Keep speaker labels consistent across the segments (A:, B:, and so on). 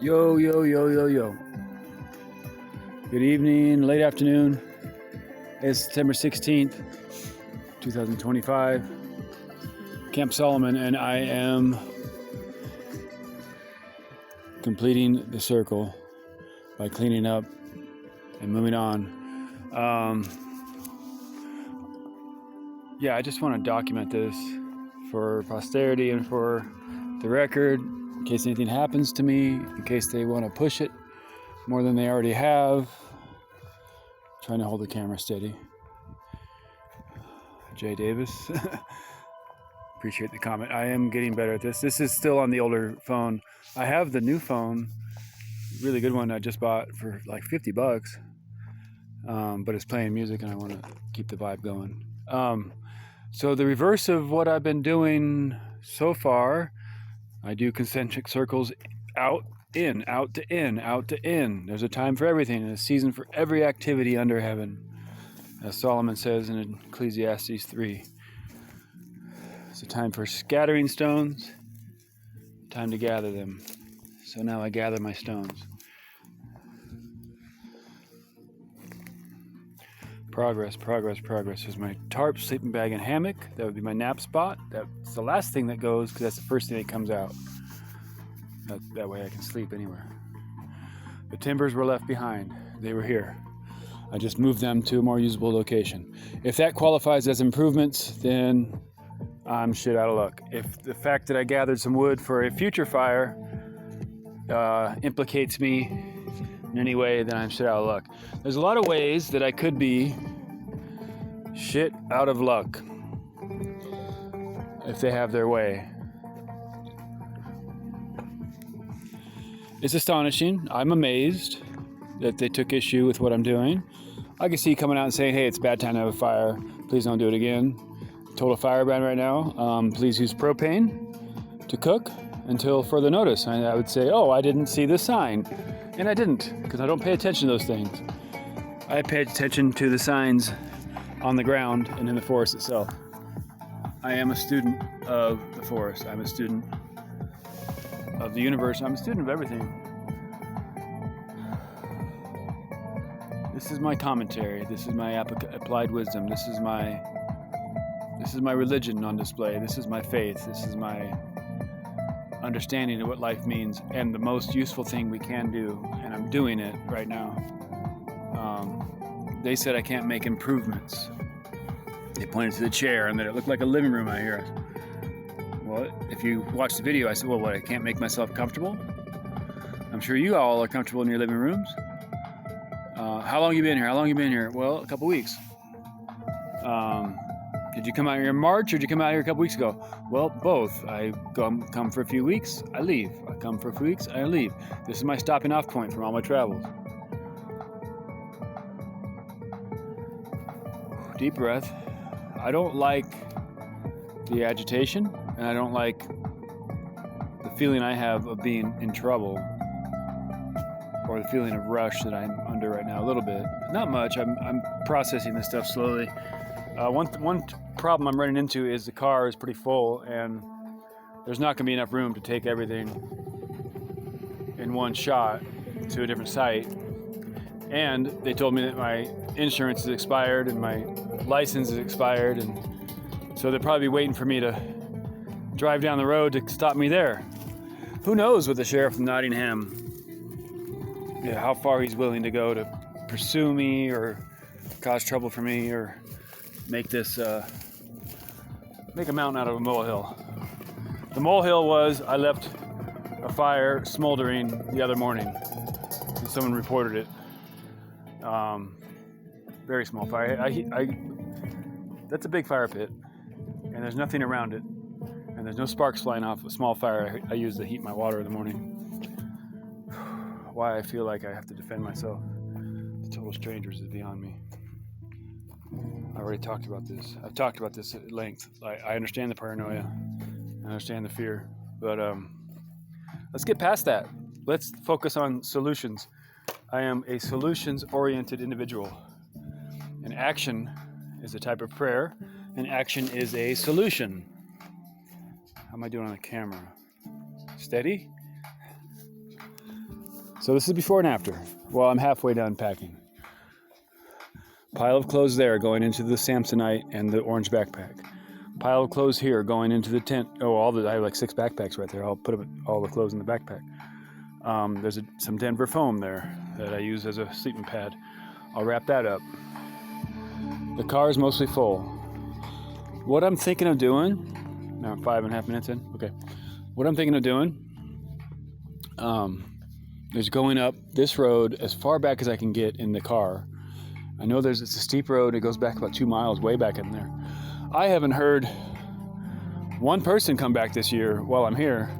A: Yo, yo, yo, yo, yo. Good evening, late afternoon. It's September 16th, 2025. Camp Solomon, and I am completing the circle by cleaning up and moving on. I just want to document this for posterity and for the record, in case anything happens to me, in case they want to push it more than they already have. Trying to hold the camera steady. Jay Davis. Appreciate the comment. I am getting better at this. This is still on the older phone. I have the new phone, really good one I just bought for like $50, but it's playing music and I want to keep the vibe going. So the reverse of what I've been doing so far, I do concentric circles out, in, out to in, out to in. There's a time for everything and a season for every activity under heaven, as Solomon says in Ecclesiastes 3. It's a time for scattering stones, time to gather them. So now I gather my stones. Progress, progress, progress. There's my tarp, sleeping bag, and hammock. That would be my nap spot. That's the last thing that goes because that's the first thing that comes out. That way I can sleep anywhere. The timbers were left behind. They were here. I just moved them to a more usable location. If that qualifies as improvements, then I'm shit out of luck. If the fact that I gathered some wood for a future fire implicates me in any way, then I'm shit out of luck. There's a lot of ways that I could be shit out of luck if they have their way. It's astonishing. I'm amazed that they took issue with what I'm doing. I can see coming out and saying, hey, it's a bad time to have a fire. Please don't do it again. Total fire ban right now. Please use propane to cook until further notice. And I would say, oh, I didn't see this sign. And I didn't, because I don't pay attention to those things. I pay attention to the signs on the ground and in the forest itself. I am a student of the forest. I'm a student of the universe. I'm a student of everything. This is my commentary. This is my applied wisdom. This is my religion on display. This is my faith. This is my understanding of what life means and the most useful thing we can do, and I'm doing it right now. They said I can't make improvements. They pointed to the chair and that it looked like a living room out here. Well, if you watch the video, I said, well, what, I can't make myself comfortable? I'm sure you all are comfortable in your living rooms. How long you been here? How long you been here? Well, a couple weeks. Did you come out here in March or did you come out here a couple weeks ago? Well, both. I come for a few weeks, I leave. I come for a few weeks, I leave. This is my stopping off point from all my travels. Deep breath. I don't like the agitation, and I don't like the feeling I have of being in trouble, or the feeling of rush that I'm under right now. A little bit, not much. I'm processing this stuff slowly. One problem I'm running into is the car is pretty full, and there's not going to be enough room to take everything in one shot to a different site. And they told me that my insurance is expired and my license is expired, and so they'll probably be waiting for me to drive down the road to stop me there. Who knows with the sheriff of Nottingham, how far he's willing to go to pursue me or cause trouble for me or make a mountain out of a molehill. The molehill was I left a fire smoldering the other morning, and someone reported it. Very small fire. That's a big fire pit, and there's nothing around it, and there's no sparks flying off a small fire I use to heat my water in the morning. Why I feel like I have to defend myself to total strangers is beyond me. I already talked about this. I've talked about this at length. I understand the paranoia. I understand the fear. But let's get past that. Let's focus on solutions. I am a solutions-oriented individual. And action is a type of prayer, and action is a solution. How am I doing on the camera? Steady? So this is before and after. Well, I'm halfway done packing. Pile of clothes there going into the Samsonite and the orange backpack. Pile of clothes here going into the tent. I have like 6 backpacks right there. I'll put all the clothes in the backpack. There's some Denver foam there that I use as a sleeping pad. I'll wrap that up. The car is mostly full. What I'm thinking of doing, now 5.5 minutes in, okay. What I'm thinking of doing is going up this road as far back as I can get in the car. I know it's a steep road. It goes back about 2 miles, way back in there. I haven't heard one person come back this year while I'm here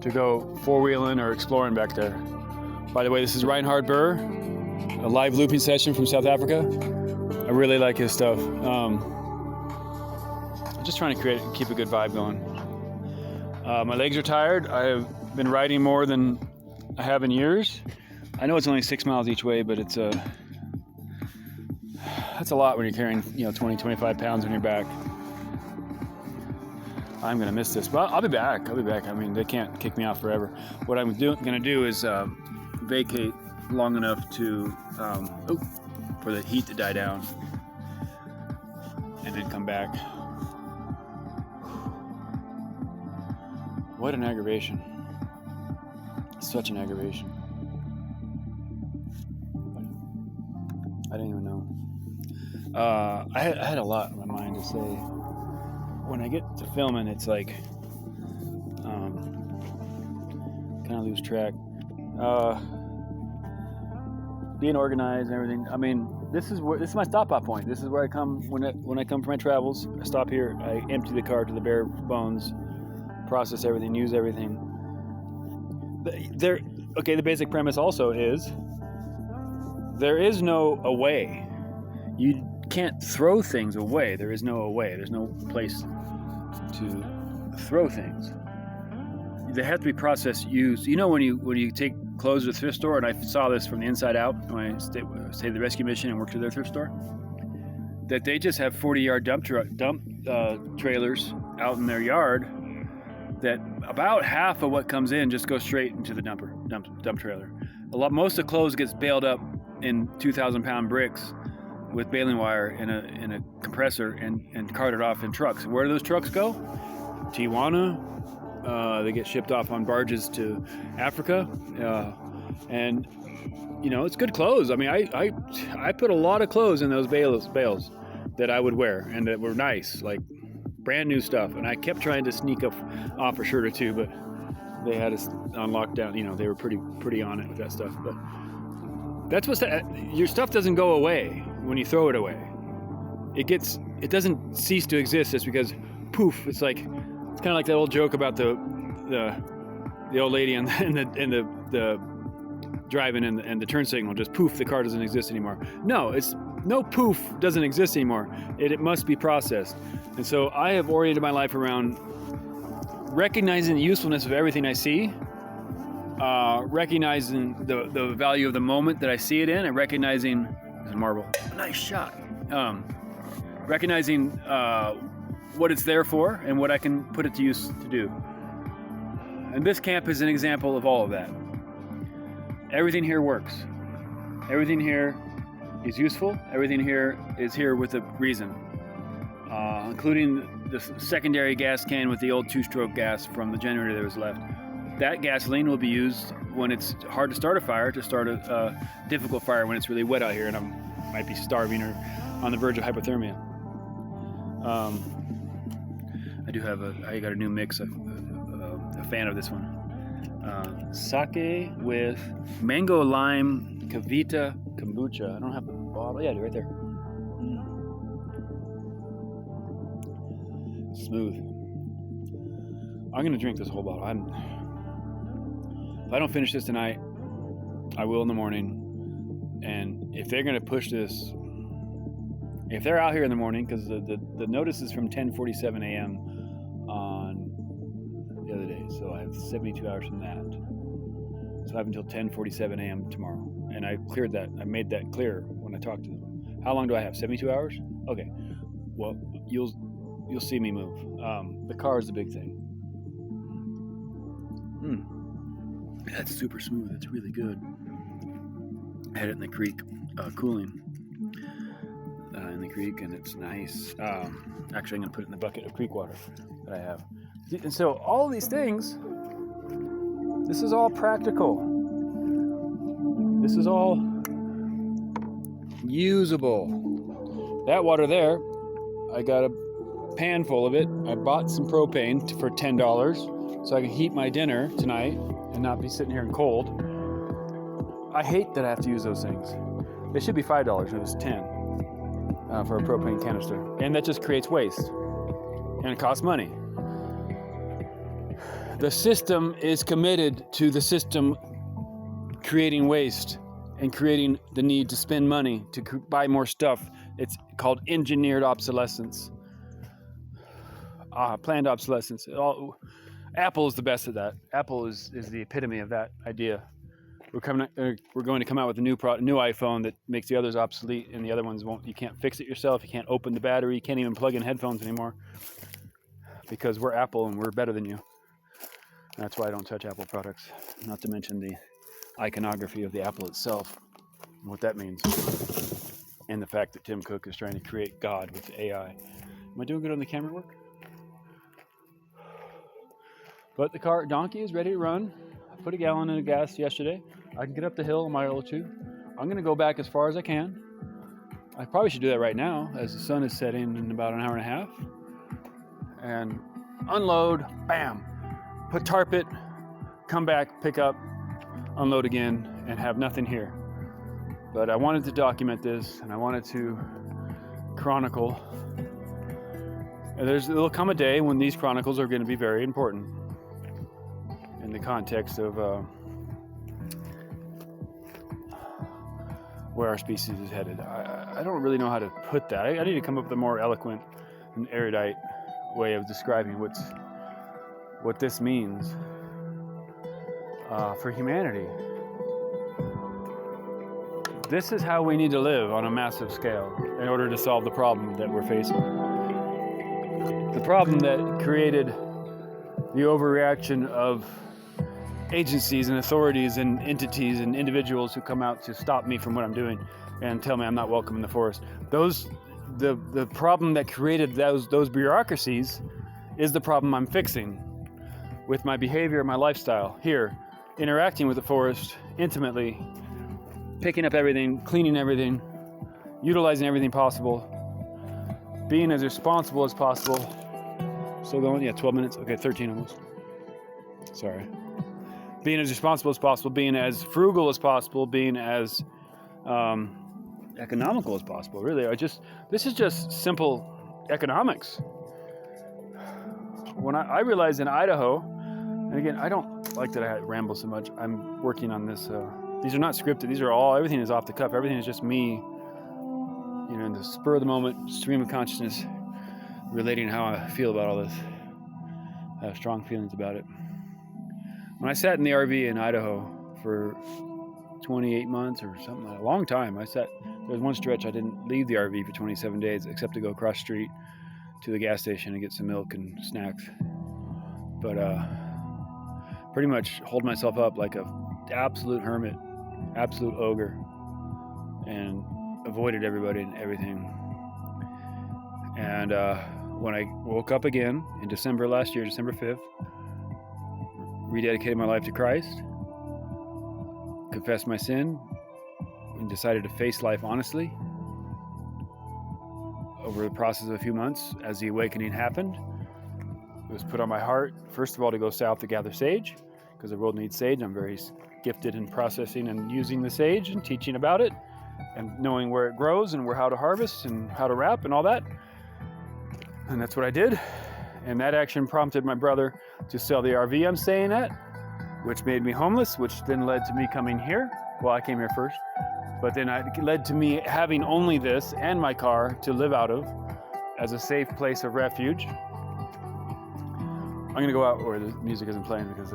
A: to go four-wheeling or exploring back there. By the way, this is Reinhard Burr, a live looping session from South Africa. I really like his stuff. I'm just trying to keep a good vibe going. My legs are tired. I've been riding more than I have in years. I know it's only 6 miles each way, but that's a lot when you're carrying 20, 25 pounds on your back. I'm gonna miss this, but I'll be back. I mean, they can't kick me out forever. What I'm gonna do is vacate long enough to for the heat to die down, and then come back. What an aggravation! Such an aggravation. I didn't even know. I had a lot on my mind to say. When I get to filming, it's like kind of lose track. Being organized and everything. I mean, this is my stop-off point. This is where I come when I come for my travels. I stop here. I empty the car to the bare bones, process everything, use everything. The basic premise also is there is no away. You can't throw things away. There is no away. There's no place to throw things. They have to be processed, used. When you take clothes to the thrift store, and I saw this from the inside out when I stayed at the rescue mission and worked at their thrift store, that they just have 40-yard dump trailers out in their yard. That about half of what comes in just goes straight into the dump trailer. Most of the clothes gets baled up in 2,000-pound bricks with baling wire in a compressor and carted off in trucks. Where do those trucks go? Tijuana. They get shipped off on barges to Africa, and it's good clothes. I mean, I put a lot of clothes in those bales that I would wear and that were nice, like brand new stuff. And I kept trying to sneak off a shirt or two, but they had us on lockdown. They were pretty on it with that stuff. But that's your stuff doesn't go away when you throw it away. It doesn't cease to exist just because poof. It's kind of like that old joke about the old lady and the driving and the turn signal. Just poof, the car doesn't exist anymore. No poof doesn't exist anymore. It must be processed. And so I have oriented my life around recognizing the usefulness of everything I see, recognizing the value of the moment that I see it in, and recognizing there's a marble. Nice shot. Recognizing what it's there for and what I can put it to use to do. And this camp is an example of all of that. Everything here works. Everything here is useful. Everything here is here with a reason, including the secondary gas can with the old 2-stroke gas from the generator that was left. That gasoline will be used when it's hard to start a fire, to start a difficult fire when it's really wet out here and I might be starving or on the verge of hypothermia. I got a new mix. A fan of this one. Sake with mango lime Kavita kombucha. I don't have the bottle. Yeah, right there. Smooth. I'm gonna drink this whole bottle. If I don't finish this tonight, I will in the morning. And if they're gonna push this, if they're out here in the morning, because the notice is from 10:47 a.m. on the other day, so I have 72 hours from that. So I have until 10:47 a.m. tomorrow, and I cleared that. I made that clear when I talked to them. How long do I have? 72 hours? Okay. Well, you'll see me move. The car is the big thing. That's super smooth. It's really good. I had it in the creek, cooling in the creek, and it's nice. Actually, I'm going to put it in the bucket of creek water that I have. And so all these things, this is all practical. This is all usable. That water there, I got a pan full of it. I bought some propane for $10 so I can heat my dinner tonight and not be sitting here in cold. I hate that I have to use those things. They should be $5, and it was $10 for a propane canister. And that just creates waste. And it costs money. The system is committed to the system creating waste and creating the need to spend money to buy more stuff. It's called engineered obsolescence. Planned obsolescence. Apple is the best at that. Apple is the epitome of that idea. We're going to come out with a new iPhone that makes the others obsolete, and the other ones won't. You can't fix it yourself. You can't open the battery. You can't even plug in headphones anymore because we're Apple and we're better than you. That's why I don't touch Apple products. Not to mention the iconography of the Apple itself, what that means, and the fact that Tim Cook is trying to create God with AI. Am I doing good on the camera work? But the donkey is ready to run. I put a gallon in gas yesterday. I can get up the hill a mile or two. I'm going to go back as far as I can. I probably should do that right now as the sun is setting in about an hour and a half. And unload, bam, put tarp it, come back, pick up, unload again, and have nothing here. But I wanted to document this, and I wanted to chronicle. And there'll come a day when these chronicles are going to be very important in the context of where our species is headed. I don't really know how to put that. I need to come up with a more eloquent and erudite way of describing what this means for humanity. This is how we need to live on a massive scale in order to solve the problem that we're facing. The problem that created the overreaction of agencies and authorities and entities and individuals who come out to stop me from what I'm doing and tell me I'm not welcome in the forest. The problem that created those bureaucracies is the problem I'm fixing with my behavior, my lifestyle here, interacting with the forest intimately, picking up everything, cleaning everything, utilizing everything possible, being as responsible as possible. Still going? Yeah, 12 minutes. Okay, 13 almost. Sorry. Being as responsible as possible, being as frugal as possible, being as economical as possible, really. This is just simple economics. When I realized in Idaho, and again, I don't like that I ramble so much. I'm working on this. These are not scripted. Everything is off the cuff. Everything is just me, in the spur of the moment, stream of consciousness, relating how I feel about all this. I have strong feelings about it. When I sat in the RV in Idaho for 28 months or something, a long time, there was one stretch I didn't leave the RV for 27 days except to go across the street to the gas station and get some milk and snacks. But pretty much hold myself up like a absolute hermit, absolute ogre, and avoided everybody and everything. And when I woke up again in December last year, December 5th, rededicated my life to Christ, confessed my sin, and decided to face life honestly. Over the process of a few months, as the awakening happened, it was put on my heart, first of all, to go south to gather sage, because the world needs sage. I'm very gifted in processing and using the sage and teaching about it and knowing where it grows and how to harvest and how to wrap and all that. And that's what I did. And that action prompted my brother to sell the RV I'm staying at, which made me homeless, which then led to me coming here. Well, I came here first, but then it led to me having only this and my car to live out of as a safe place of refuge. I'm gonna go out where the music isn't playing because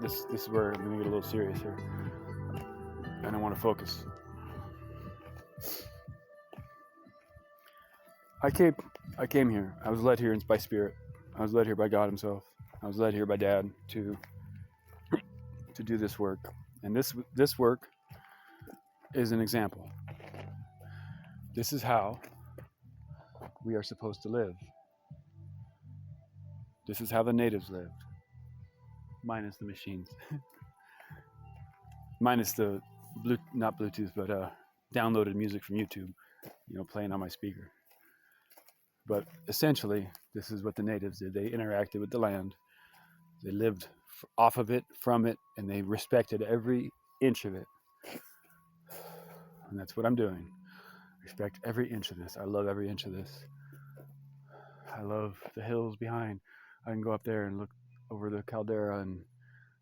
A: this is where I'm gonna get a little serious here. And I want to focus. I came here. I was led here by Spirit. I was led here by God Himself. I was led here by Dad to to do this work. And this work is an example. This is how we are supposed to live. This is how the natives lived, minus the machines, minus the not Bluetooth, but downloaded music from YouTube, playing on my speaker. But essentially, this is what the natives did. They interacted with the land. They lived off of it, from it, and they respected every inch of it. And that's what I'm doing. Respect every inch of this. I love every inch of this. I love the hills behind. I can go up there and look over the caldera and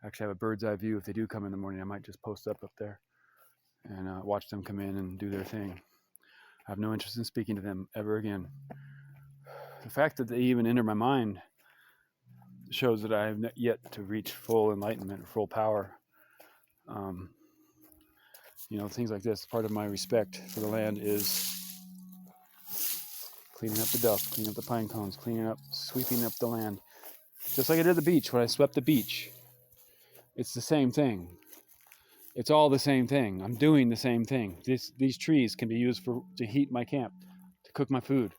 A: actually have a bird's eye view. If they do come in the morning, I might just post up there and watch them come in and do their thing. I have no interest in speaking to them ever again. The fact that they even enter my mind shows that I have yet to reach full enlightenment or full power. Things like this. Part of my respect for the land is cleaning up the dust, cleaning up the pine cones, sweeping up the land. Just like I did the beach when I swept the beach. It's the same thing. It's all the same thing. I'm doing the same thing. These trees can be used to heat my camp, to cook my food,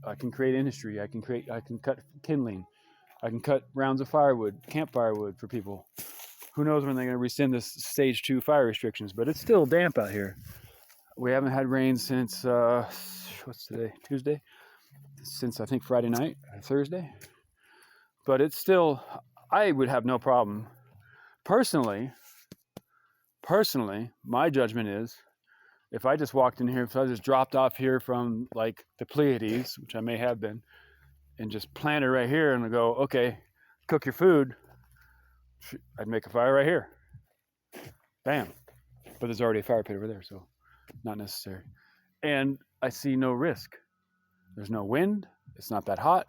A: I can create industry. I can cut kindling. I can cut rounds of firewood, camp firewood for people. Who knows when they're going to rescind this stage 2 fire restrictions, but it's still damp out here. We haven't had rain since, what's today? Tuesday? Since I think Friday night, or Thursday. But it's still, I would have no problem. Personally, my judgment is, if I just walked in here, if I just dropped off here from like the Pleiades, which I may have been, and just planted right here and go, okay, cook your food, I'd make a fire right here. Bam. But there's already a fire pit over there, so not necessary. And I see no risk. There's no wind. It's not that hot.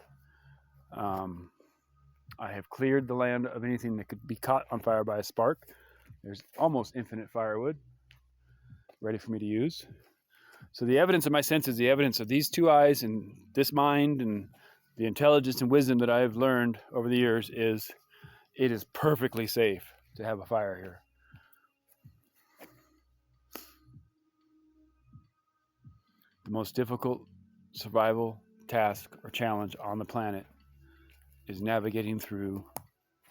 A: I have cleared the land of anything that could be caught on fire by a spark. There's almost infinite firewood ready for me to use. So the evidence of my senses, the evidence of these 2 eyes and this mind and the intelligence and wisdom that I have learned over the years is it is perfectly safe to have a fire here. The most difficult survival task or challenge on the planet is navigating through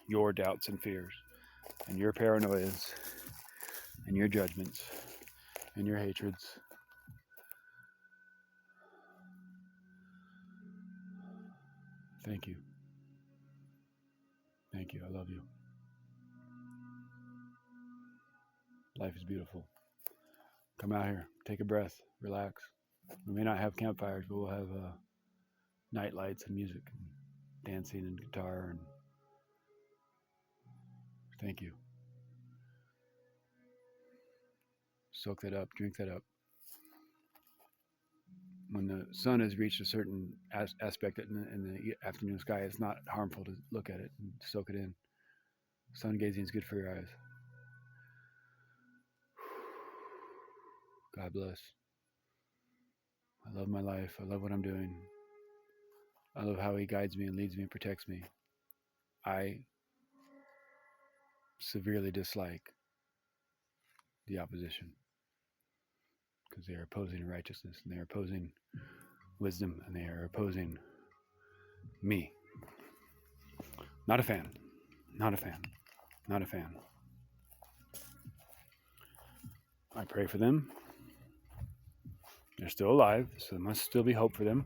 A: your doubts and fears and your paranoias and your judgments and your hatreds. Thank you. Thank you. I love you. Life is beautiful. Come out here, take a breath, relax. We may not have campfires, but we'll have night lights and music and dancing and guitar. And thank you. Soak that up, drink that up. When the sun has reached a certain aspect in the afternoon sky, it's not harmful to look at it and soak it in. Sun gazing is good for your eyes. God bless. I love my life. I love what I'm doing. I love how he guides me and leads me and protects me. I severely dislike the opposition because they are opposing righteousness and they are opposing wisdom and they are opposing me. Not a fan. Not a fan. Not a fan. I pray for them. They're still alive, so there must still be hope for them.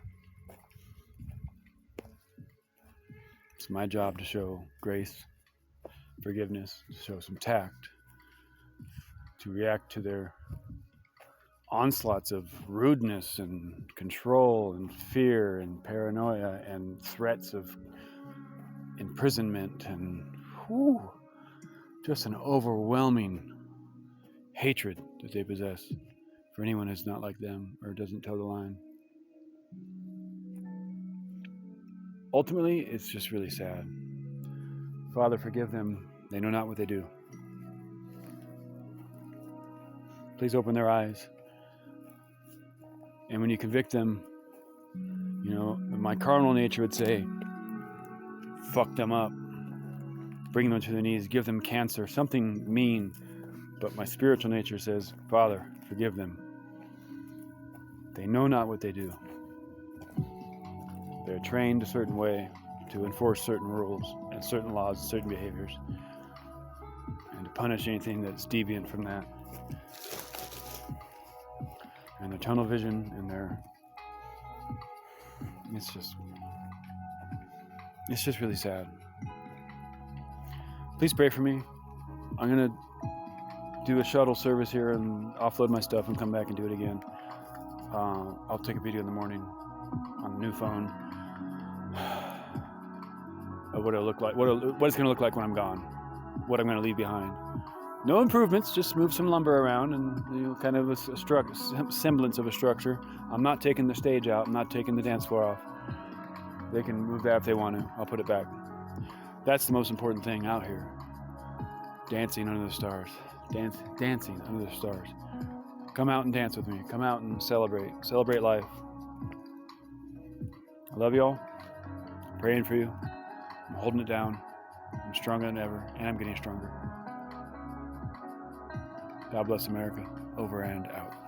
A: It's my job to show grace, forgiveness, to show some tact, to react to their onslaughts of rudeness and control and fear and paranoia and threats of imprisonment and just an overwhelming hatred that they possess for anyone who's not like them or doesn't toe the line. Ultimately, it's just really sad. Father, forgive them. They know not what they do. Please open their eyes. And when you convict them, my carnal nature would say, fuck them up. bring them to their knees, give them cancer, something mean. But my spiritual nature says, Father, forgive them. They know not what they do. They're trained a certain way to enforce certain rules and certain laws, certain behaviors, and to punish anything that's deviant from that. And their tunnel vision and it's just really sad. Please pray for me. I'm going to do a shuttle service here and offload my stuff and come back and do it again. I'll take a video in the morning on the new phone of what it'll look like, what it's going to look like when I'm gone, what I'm going to leave behind. No improvements, just move some lumber around and kind of a semblance of a structure. I'm not taking the stage out. I'm not taking the dance floor off. They can move that if they want to. I'll put it back. That's the most important thing out here. Dancing under the stars. Dancing under the stars. Come out and dance with me. Come out and celebrate. Celebrate life. I love you all. I'm praying for you. I'm holding it down. I'm stronger than ever, and I'm getting stronger. God bless America. Over and out.